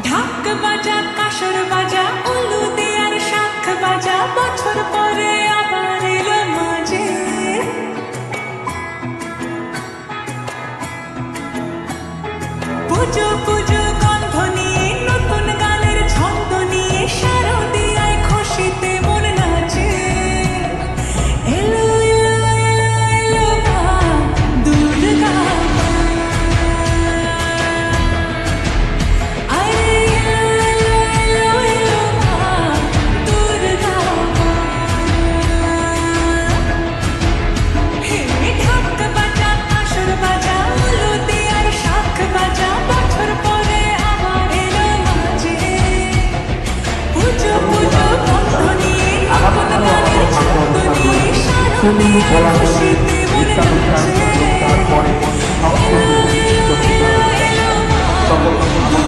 ঢাক বাজা কাসর বাজা উলু দেয়ার শাখ বাজা বছর পরে আবার এলো মাঝে পুজো পুজো গন্ধ নিয়ে নতুন গানের ছন্দ নিয়ে শারদিয়ায় খুশিতে মন নাচে এলো এলো এলো এলো মা দুর্গা আরে এলো এলো এলো এলো মা দুর্গা হে ঢাক বাজা কাসর বাজা উলু দেয়ার শাখ বাজা বছর পরে আবার এলো মাঝে পুজো পুজো গন্ধ নিয়ে নতুন গানের ছন্দ নিয়ে শারদিয়ায় খুশিতে